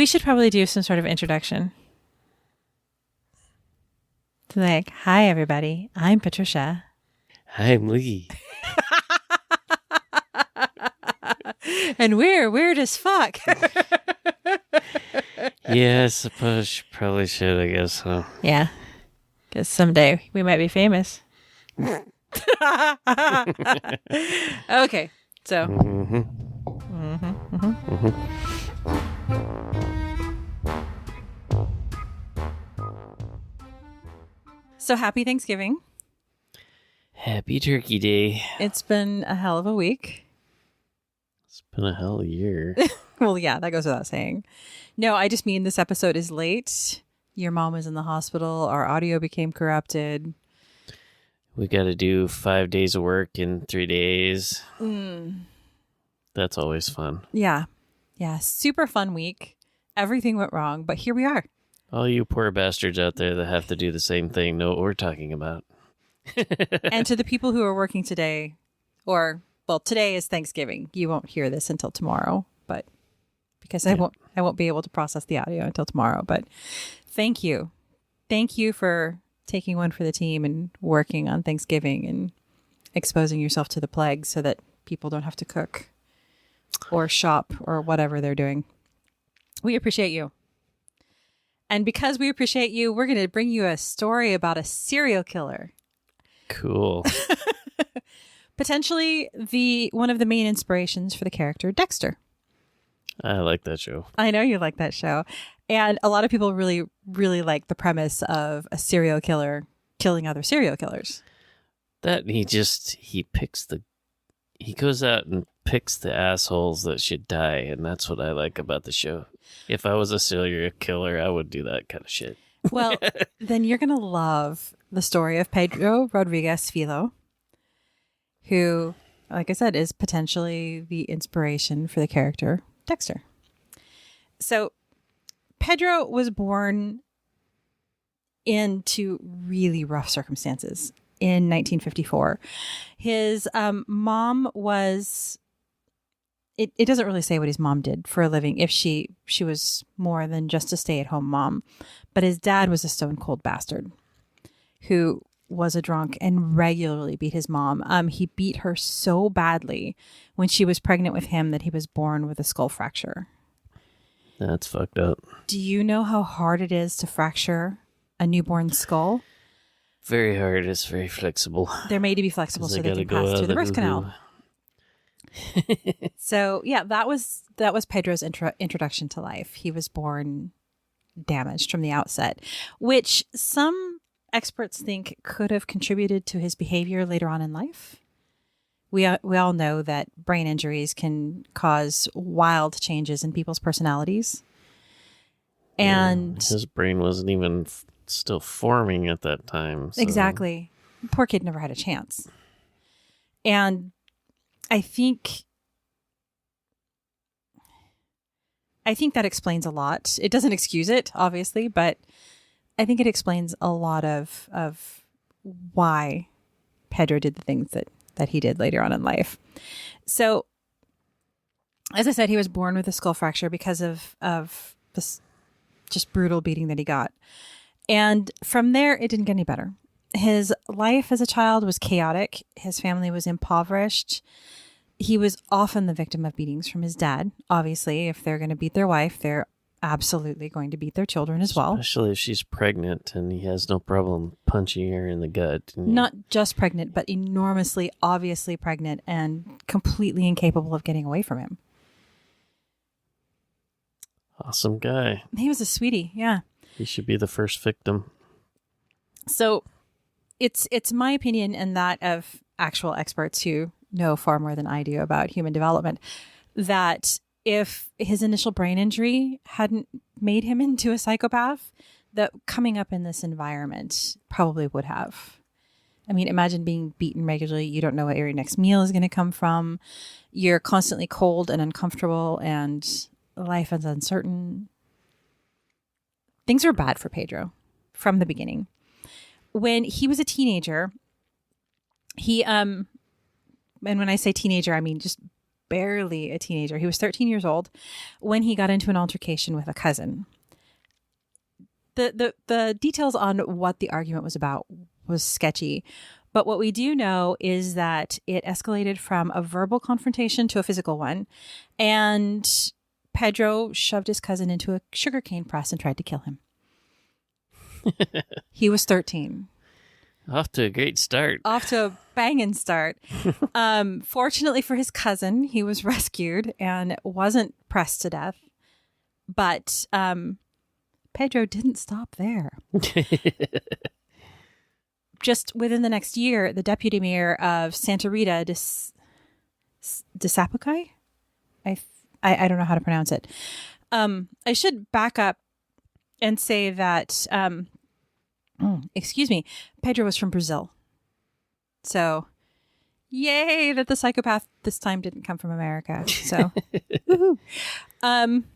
We should probably do some sort of introduction. Like, hi, everybody. I'm Patricia. I'm Lee. And we're weird as fuck. Yeah, I suppose you probably should, I guess, huh? Yeah. Because someday we might be famous. Okay. So. So happy Thanksgiving. Happy Turkey Day. It's been a hell of a week. It's been a hell of a year. Well, yeah, that goes without saying. No, I just mean this episode is late. Your mom was in the hospital. Our audio became corrupted. We got to do 5 days of work in 3 days. That's always fun. Yeah. Yeah. Super fun week. Everything went wrong, but here we are. All you poor bastards out there that have to do the same thing know what we're talking about. And to the people who are working today, well, today is Thanksgiving. You won't hear this until tomorrow, but because I won't be able to process the audio until tomorrow. But thank you. Thank you for taking one for the team and working on Thanksgiving and exposing yourself to the plague so that people don't have to cook or shop or whatever they're doing. We appreciate you. And because we appreciate you, we're going to bring you a story about a serial killer. Cool. Potentially one of the main inspirations for the character Dexter. I like that show. I know you like that show. And a lot of people really, really like the premise of a serial killer killing other serial killers. That he goes out and picks the assholes that should die. And that's what I like about the show. If I was a serial killer, I would do that kind of shit. Well, then you're going to love the story of Pedro Rodrigues Filho, who, like I said, is potentially the inspiration for the character Dexter. So Pedro was born into really rough circumstances in 1954. His mom was... It doesn't really say what his mom did for a living, if she was more than just a stay-at-home mom. But his dad was a stone-cold bastard who was a drunk and regularly beat his mom. He beat her so badly when she was pregnant with him that he was born with a skull fracture. That's fucked up. Do you know how hard it is to fracture a newborn skull? Very hard. It's very flexible. They're made to be flexible so they can pass through the birth canal. So yeah, that was Pedro's introduction to life. He was born damaged from the outset, which some experts think could have contributed to his behavior later on in life. We all know that brain injuries can cause wild changes in people's personalities. And his brain wasn't even still forming at that time. So. Exactly. Poor kid never had a chance. And I think that explains a lot. It doesn't excuse it, obviously, but I think it explains a lot of why Pedro did the things that he did later on in life. So, as I said, he was born with a skull fracture because of this just brutal beating that he got. And from there, it didn't get any better. His life as a child was chaotic. His family was impoverished. He was often the victim of beatings from his dad. Obviously, if they're going to beat their wife, they're absolutely going to beat their children as well. Especially if she's pregnant and he has no problem punching her in the gut. Not just pregnant, but enormously, obviously pregnant and completely incapable of getting away from him. Awesome guy. He was a sweetie, yeah. He should be the first victim. So it's my opinion and that of actual experts who know far more than I do about human development, that if his initial brain injury hadn't made him into a psychopath, that coming up in this environment probably would have. I mean, imagine being beaten regularly. You don't know where your next meal is going to come from. You're constantly cold and uncomfortable and life is uncertain. Things were bad for Pedro from the beginning. When he was a teenager, he, and when I say teenager, I mean just barely a teenager. He was 13 years old when he got into an altercation with a cousin. The details on what the argument was about was sketchy, but what we do know is that it escalated from a verbal confrontation to a physical one, and Pedro shoved his cousin into a sugarcane press and tried to kill him. He was 13. Off to a great start. Off to a banging start. Fortunately for his cousin, he was rescued and wasn't pressed to death. But Pedro didn't stop there. Just within the next year, the deputy mayor of Santa Rita de Sapucay? I don't know how to pronounce it. I should back up and say that, Pedro was from Brazil. So, yay that the psychopath this time didn't come from America. So, woohoo.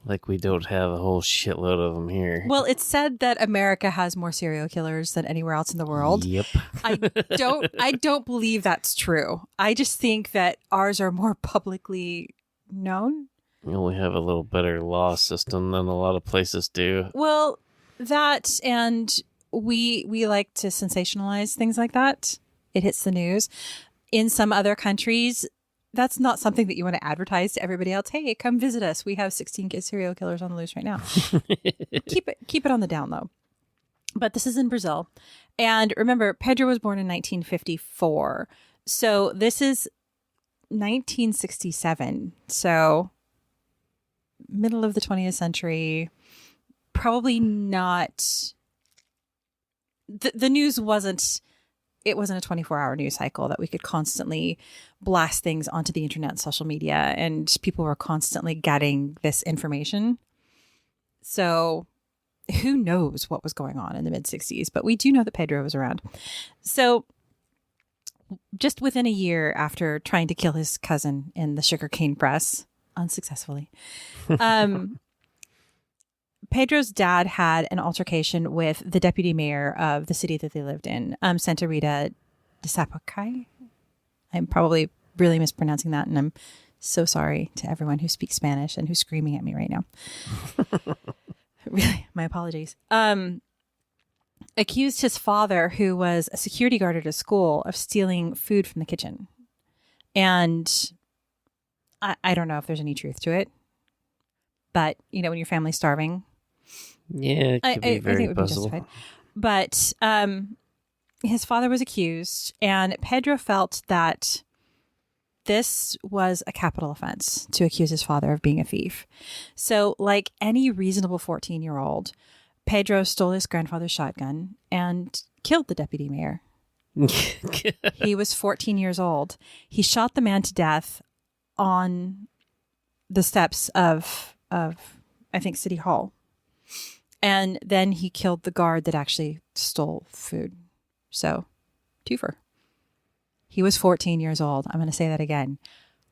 Like we don't have a whole shitload of them here. Well, it's said that America has more serial killers than anywhere else in the world. Yep. I don't believe that's true. I just think that ours are more publicly known. We have a little better law system than a lot of places do. Well, that, and we like to sensationalize things like that. It hits the news. In some other countries, that's not something that you want to advertise to everybody else. Hey, come visit us. We have 16 serial killers on the loose right now. Keep it on the down low. But this is in Brazil. And remember, Pedro was born in 1954. So this is 1967. So middle of the 20th century, probably not. The news wasn't a 24-hour news cycle that we could constantly blast things onto the internet and social media, and people were constantly getting this information. So who knows what was going on in the mid-60s, but we do know that Pedro was around. So just within a year after trying to kill his cousin in the sugarcane press, unsuccessfully, Pedro's dad had an altercation with the deputy mayor of the city that they lived in, Santa Rita de Sapucay. I'm probably really mispronouncing that, and I'm so sorry to everyone who speaks Spanish and who's screaming at me right now. Really, my apologies. Accused his father, who was a security guard at a school, of stealing food from the kitchen. And I don't know if there's any truth to it, but, you know, when your family's starving, yeah, it could be very I think it would possible. be justified. But his father was accused, and Pedro felt that this was a capital offense to accuse his father of being a thief. So, like any reasonable 14-year-old, Pedro stole his grandfather's shotgun and killed the deputy mayor. He was 14 years old. He shot the man to death on the steps of I think, City Hall. And then he killed the guard that actually stole food. So, twofer. He was 14 years old. I'm going to say that again.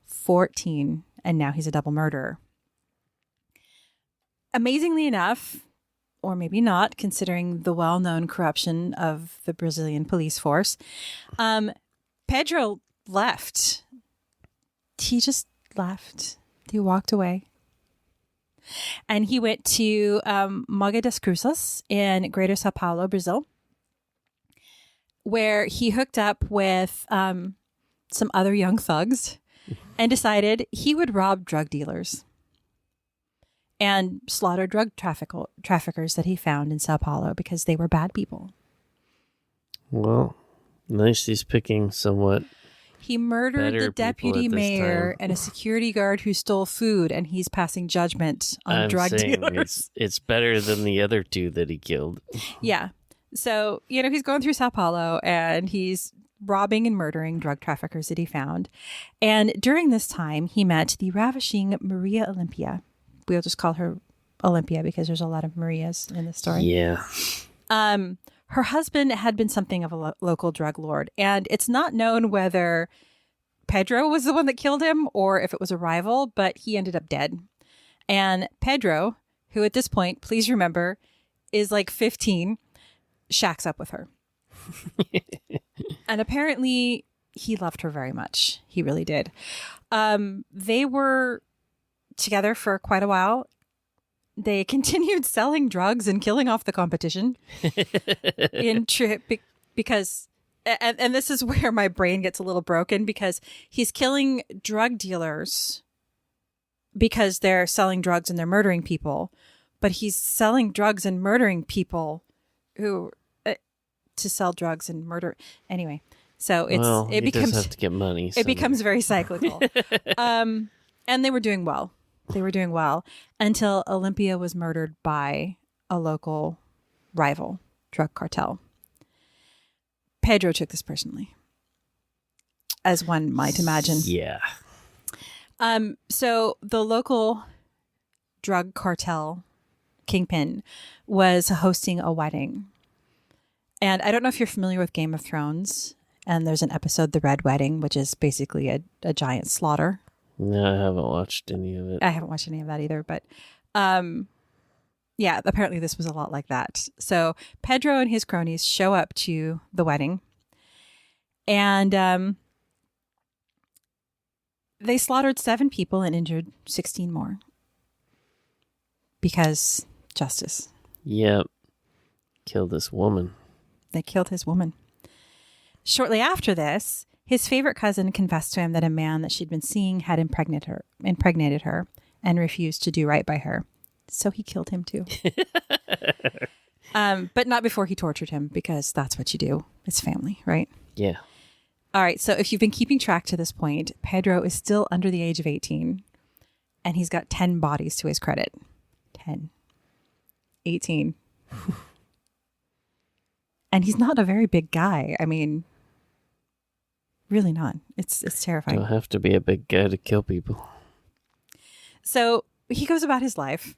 14, and now he's a double murderer. Amazingly enough, or maybe not, considering the well-known corruption of the Brazilian police force, Pedro left. He just left. He walked away. And he went to Mogi das Cruzes in Greater Sao Paulo, Brazil, where he hooked up with some other young thugs and decided he would rob drug dealers and slaughter drug traffickers that he found in Sao Paulo because they were bad people. Well, nice he's picking somewhat. He murdered the deputy mayor time. and a security guard who stole food, and he's passing judgment on drug dealers. It's better than the other two that he killed. Yeah. So, you know, he's going through Sao Paulo, and he's robbing and murdering drug traffickers that he found. And during this time, he met the ravishing Maria Olympia. We'll just call her Olympia because there's a lot of Marias in this story. Yeah. Her husband had been something of a local drug lord, and it's not known whether Pedro was the one that killed him or if it was a rival, but he ended up dead. And Pedro, who at this point, please remember, is like 15, shacks up with her. And apparently he loved her very much. He really did. They were together for quite a while. They continued selling drugs and killing off the competition because, and this is where my brain gets a little broken, because he's killing drug dealers because they're selling drugs and they're murdering people, but he's selling drugs and murdering people who to sell drugs and murder. Anyway, so it becomes have to get money. It becomes very cyclical. And they were doing well. They were doing well until Olympia was murdered by a local rival drug cartel. Pedro took this personally, as one might imagine. Yeah. So the local drug cartel kingpin was hosting a wedding. And I don't know if you're familiar with Game of Thrones, and there's an episode, The Red Wedding, which is basically a giant slaughter. No, I haven't watched any of it. I haven't watched any of that either, but yeah, apparently this was a lot like that. So Pedro and his cronies show up to the wedding, and they slaughtered 7 people and injured 16 more. Because justice. Yep. Killed this woman. They killed his woman. Shortly after this, his favorite cousin confessed to him that a man that she'd been seeing had impregnated her and refused to do right by her. So he killed him too. But not before he tortured him, because that's what you do. It's family, right? Yeah. All right. So if you've been keeping track to this point, Pedro is still under the age of 18, and he's got 10 bodies to his credit. 10. 18. And he's not a very big guy. I mean, really not. It's terrifying. Don't have to be a big guy to kill people. So he goes about his life,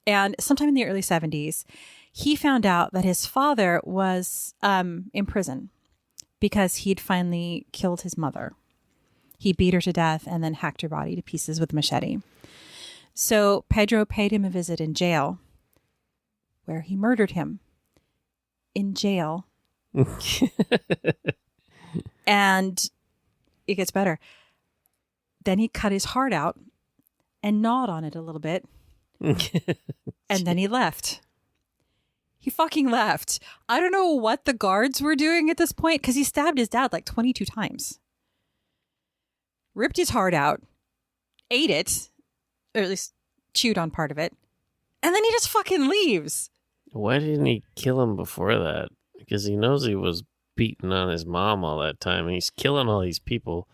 and sometime in the early 70s, he found out that his father was in prison because he'd finally killed his mother. He beat her to death and then hacked her body to pieces with a machete. So Pedro paid him a visit in jail, where he murdered him. In jail. And it gets better. Then he cut his heart out and gnawed on it a little bit. And then he left. He fucking left. I don't know what the guards were doing at this point, because he stabbed his dad like 22 times. Ripped his heart out. Ate it. Or at least chewed on part of it. And then he just fucking leaves. Why didn't he kill him before that? Because he knows he was beating on his mom all that time, and he's killing all these people.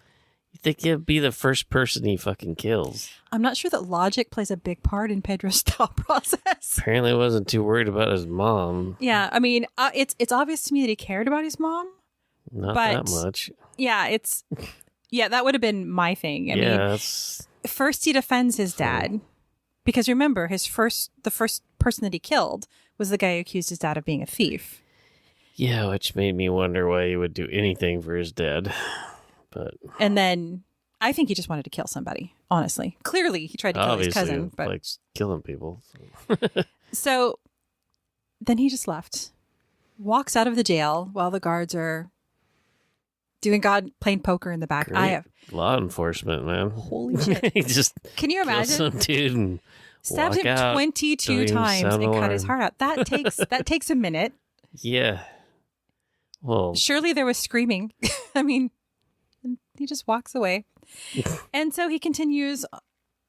You think he'd be the first person he fucking kills? I'm not sure that logic plays a big part in Pedro's thought process. Apparently wasn't too worried about his mom. Yeah, I mean, it's obvious to me that he cared about his mom. Not that much. Yeah, that would have been my thing. I mean, first he defends his dad, because remember, the first person that he killed was the guy who accused his dad of being a thief. Yeah, which made me wonder why he would do anything for his dad. And then I think he just wanted to kill somebody, honestly. Clearly, he tried to kill his cousin. But likes killing people. So then he just left. Walks out of the jail while the guards are playing poker in the back. Great law enforcement, man. Holy shit. He just Can you imagine? Some dude and stabbed him 22 times and cut his heart out. That takes a minute. Yeah. Well, surely there was screaming. I mean, he just walks away. And so he continues,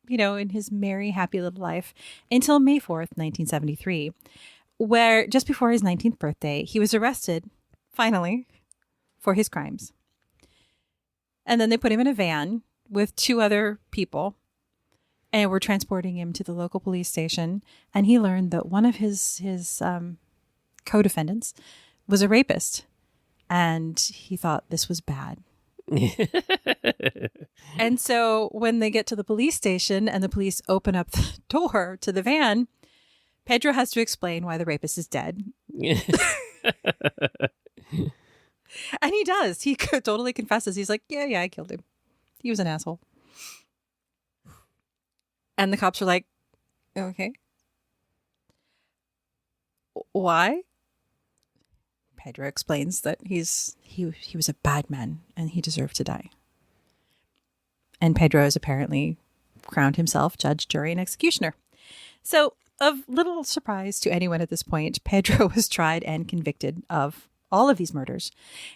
in his merry, happy little life until May 4th, 1973, where just before his 19th birthday, he was arrested, finally, for his crimes. And then they put him in a van with 2 other people and were transporting him to the local police station. And he learned that one of his co-defendants was a rapist. And he thought this was bad. And so when they get to the police station and the police open up the door to the van, Pedro has to explain why the rapist is dead. And he does. He totally confesses. He's like, yeah, I killed him. He was an asshole. And the cops are like, okay. Why? Pedro explains that he was a bad man and he deserved to die. And Pedro has apparently crowned himself judge, jury, and executioner. So, of little surprise to anyone at this point, Pedro was tried and convicted of all of these murders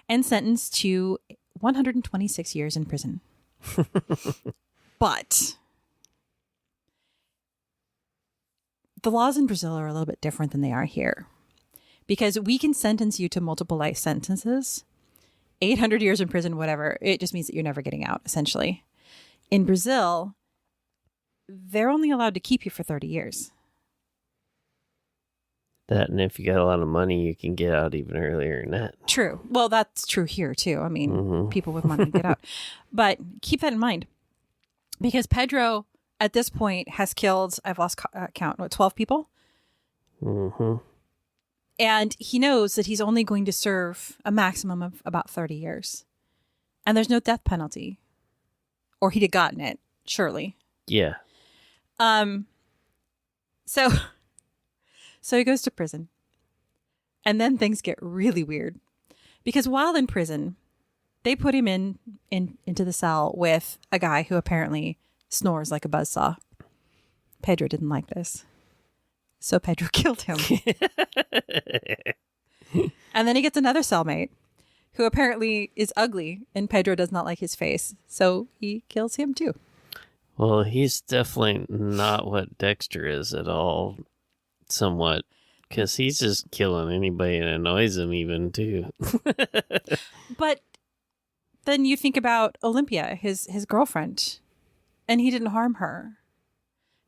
and sentenced to 126 years in prison. But the laws in Brazil are a little bit different than they are here, because we can sentence you to multiple life sentences, 800 years in prison, whatever. It just means that you're never getting out, essentially. In Brazil, they're only allowed to keep you for 30 years. That, and if you got a lot of money, you can get out even earlier than that. True. Well, that's true here, too. I mean, people with money get out. But keep that in mind, because Pedro, at this point, has killed, I've lost count, 12 people? Mm-hmm. And he knows that he's only going to serve a maximum of about 30 years. And there's no death penalty. Or he'd have gotten it, surely. Yeah. So he goes to prison. And then things get really weird. Because while in prison, they put him into the cell with a guy who apparently snores like a buzzsaw. Pedro didn't like this. So Pedro killed him. And then he gets another cellmate who apparently is ugly, and Pedro does not like his face. So he kills him too. Well, he's definitely not what Dexter is at all, somewhat. Because he's just killing anybody that annoys him even, too. But then you think about Olympia, his girlfriend, and he didn't harm her.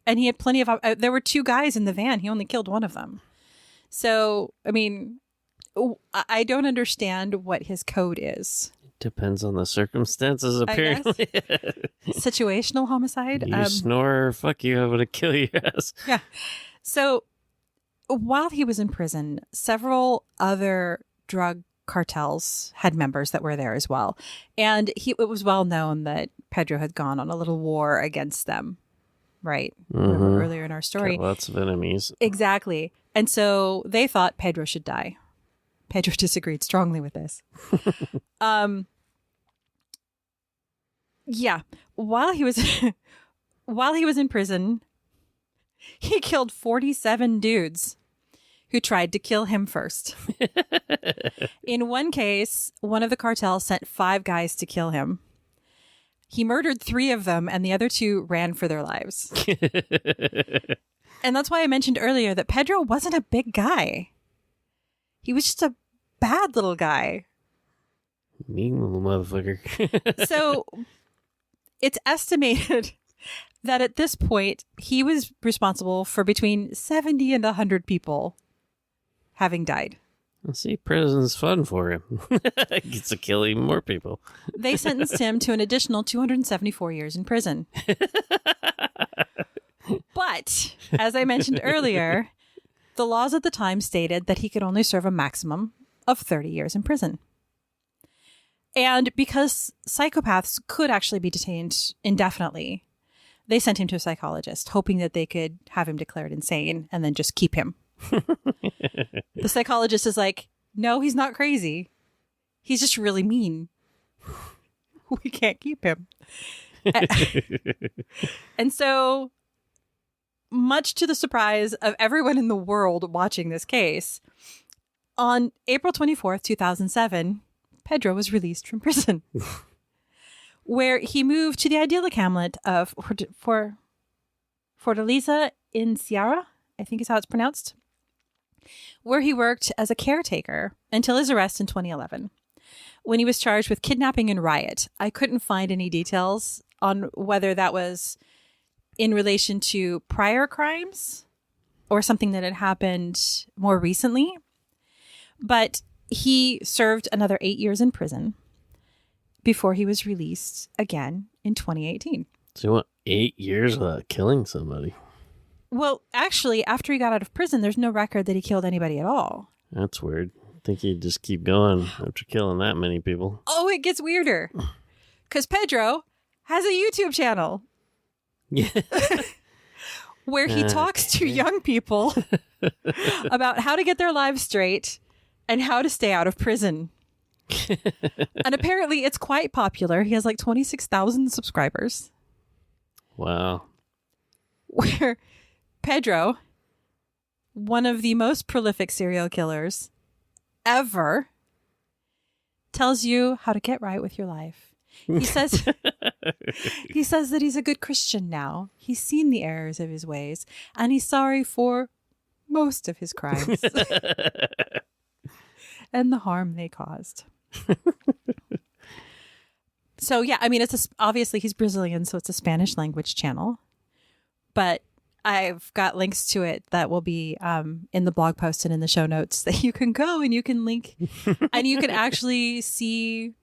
And he had plenty of... there were 2 guys in the van. He only killed one of them. So, I mean, I don't understand what his code is. Depends on the circumstances, apparently. Situational homicide. You snore, fuck you, I'm going to kill your ass. Yeah. So while he was in prison, several other drug cartels had members that were there as well. And it was well known that Pedro had gone on a little war against them. Right. Remember earlier in our story. Got lots of enemies. Exactly. And so they thought Pedro should die. Pedro disagreed strongly with this. Yeah. While he was in prison, he killed 47 dudes who tried to kill him first. In one case, one of the cartels sent 5 guys to kill him. He murdered 3 of them, and the other 2 ran for their lives. And that's why I mentioned earlier that Pedro wasn't a big guy. He was just a bad little guy. Mean little motherfucker. So it's estimated that at this point, he was responsible for between 70 and 100 people having died. See, prison's fun for him. He gets to kill even more people. They sentenced him to an additional 274 years in prison. But, as I mentioned earlier, the laws at the time stated that he could only serve a maximum of 30 years in prison. And because psychopaths could actually be detained indefinitely, they sent him to a psychologist, hoping that they could have him declared insane and then just keep him. The psychologist is like, no, he's not crazy. He's just really mean. We can't keep him. And so, much to the surprise of everyone in the world watching this case, on April 24th, 2007, Pedro was released from prison, where he moved to the idyllic hamlet of Fortaleza in Ceará, I think is how it's pronounced, where he worked as a caretaker until his arrest in 2011, when he was charged with kidnapping and riot. I couldn't find any details on whether that was in relation to prior crimes or something that had happened more recently. But he served another 8 years in prison before he was released again in 2018. So you want 8 years without killing somebody? Well, actually, after he got out of prison, there's no record that he killed anybody at all. That's weird. I think he'd just keep going after killing that many people. Oh, it gets weirder. Because Pedro has a YouTube channel. Yeah. Where he talks to young people about how to get their lives straight and how to stay out of prison. And apparently it's quite popular. He has like 26,000 subscribers. Wow. Where Pedro, one of the most prolific serial killers ever, tells you how to get right with your life. He says that he's a good Christian now. He's seen the errors of his ways, and he's sorry for most of his crimes and the harm they caused. So yeah, I mean, obviously he's Brazilian, so it's a Spanish language channel, but I've got links to it that will be in the blog post and in the show notes that you can go and you can link and you can actually see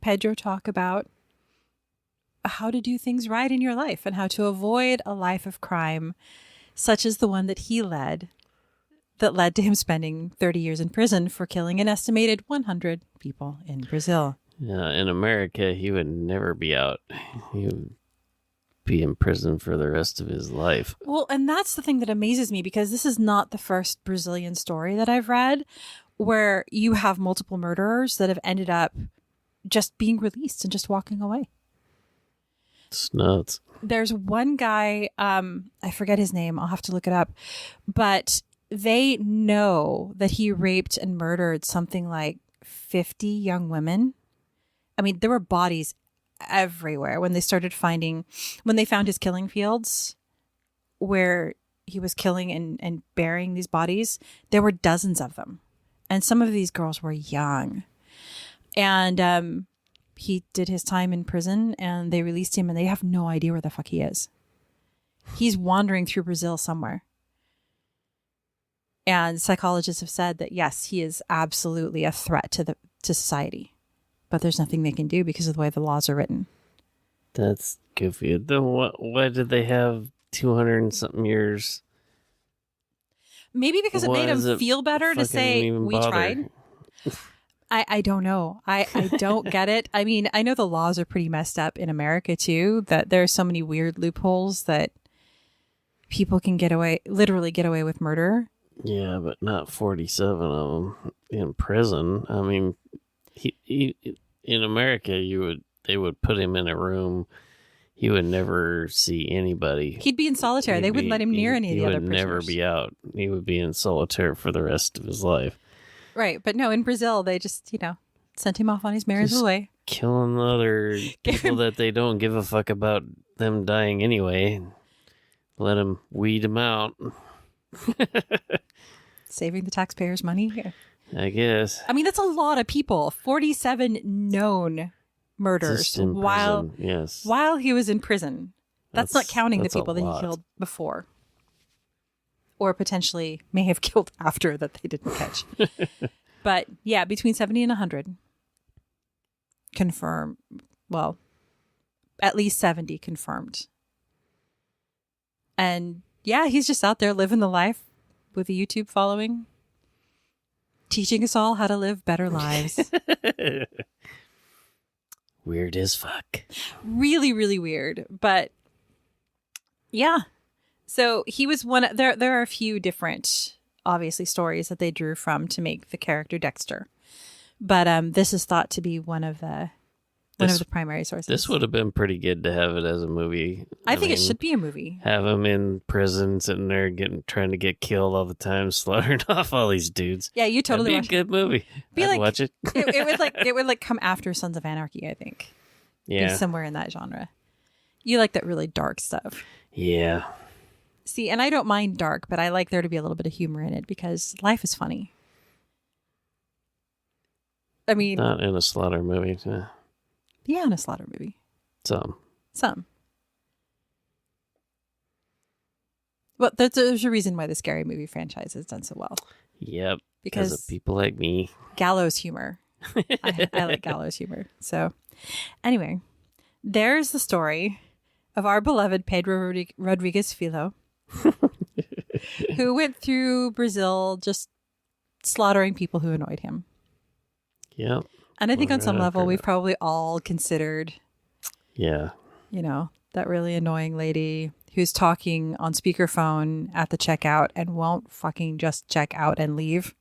Pedro talk about how to do things right in your life and how to avoid a life of crime such as the one that he led, that led to him spending 30 years in prison for killing an estimated 100 people in Brazil. Yeah, in America, he would never be out. He would be in prison for the rest of his life. Well, and that's the thing that amazes me, because this is not the first Brazilian story that I've read where you have multiple murderers that have ended up just being released and just walking away. It's nuts. There's one guy, I forget his name, I'll have to look it up, but they know that he raped and murdered something like 50 young women. I mean, there were bodies everywhere when they found his killing fields where he was killing and burying these bodies. There were dozens of them. And some of these girls were young. And he did his time in prison and they released him and they have no idea where the fuck he is. He's wandering through Brazil somewhere. And psychologists have said that, yes, he is absolutely a threat to society. But there's nothing they can do because of the way the laws are written. That's goofy. Then why did they have 200 and something years? Maybe because it made him feel better to say, we tried. I don't know. I don't get it. I mean, I know the laws are pretty messed up in America too, that there are so many weird loopholes that people can literally get away with murder. Yeah, but not 47 of them in prison. I mean, he in America, they would put him in a room. He would never see anybody. He'd be in solitary. They wouldn't let him near any of the other prisoners. He would never be out. He would be in solitary for the rest of his life. Right. But no, in Brazil, they just, sent him off on his merry way. Killing other people that they don't give a fuck about them dying anyway. Let him weed them out. Saving the taxpayers' money. I guess. I mean, that's a lot of people. 47 known murders while he was in prison. That's not counting the people that he killed before. Or potentially may have killed after that they didn't catch. But yeah, between 70 and 100 confirmed. Well, at least 70 confirmed. And yeah, he's just out there living the life with a YouTube following, teaching us all how to live better lives. Weird as fuck. Really, really weird. But yeah. So he was there are a few different, obviously, stories that they drew from to make the character Dexter. But this is thought to be one of the primary sources. This would have been pretty good to have it as a movie. I think it should be a movie. Have him in prison, sitting there trying to get killed all the time, slaughtering off all these dudes. Yeah, you totally watch it. That'd be a good movie. I'd watch it. it would come after Sons of Anarchy, I think. Yeah, be somewhere in that genre. You like that really dark stuff. Yeah. See, and I don't mind dark, but I like there to be a little bit of humor in it because life is funny. I mean, not in a slaughter movie. Yeah, in a slaughter movie. Some. Well, there's a reason why the scary movie franchise has done so well. Yep. Because of people like me. Gallows humor. I like gallows humor. So, anyway, there's the story of our beloved Pedro Rodrigues Filho, who went through Brazil just slaughtering people who annoyed him. Yep. And I think on some level, we've probably all considered, that really annoying lady who's talking on speakerphone at the checkout and won't fucking just check out and leave.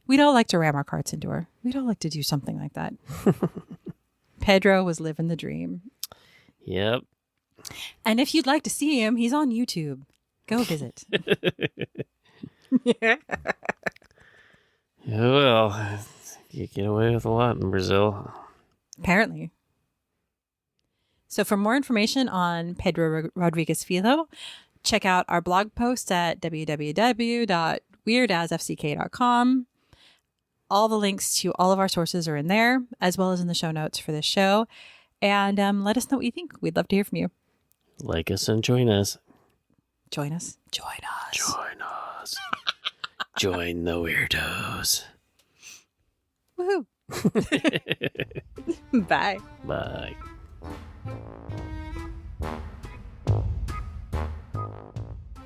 We'd all like to ram our carts into her. We'd all like to do something like that. Pedro was living the dream. Yep. And if you'd like to see him, he's on YouTube. Go visit. Yeah, well, you get away with a lot in Brazil. Apparently. So for more information on Pedro Rodrigues Filho, check out our blog posts at www.weirdasfck.com. All the links to all of our sources are in there, as well as in the show notes for this show. And let us know what you think. We'd love to hear from you. Like us and join us. Join us. Join us. Join us. Join the weirdos. Woohoo. Bye. Bye.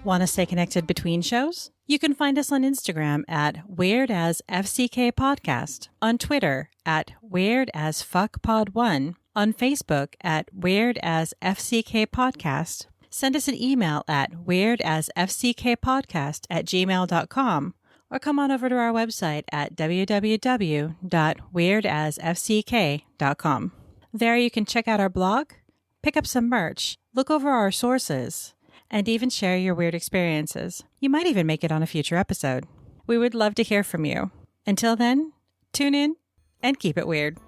Want to stay connected between shows? You can find us on Instagram at WeirdAsFCKPodcast, on Twitter at WeirdAsFuckPod1, on Facebook at WeirdAsFCKPodcast. Send us an email at weirdasfckkpodcast@gmail.com, or come on over to our website at www.weirdasfck.com. There you can check out our blog, pick up some merch, look over our sources, and even share your weird experiences. You might even make it on a future episode. We would love to hear from you. Until then, tune in and keep it weird.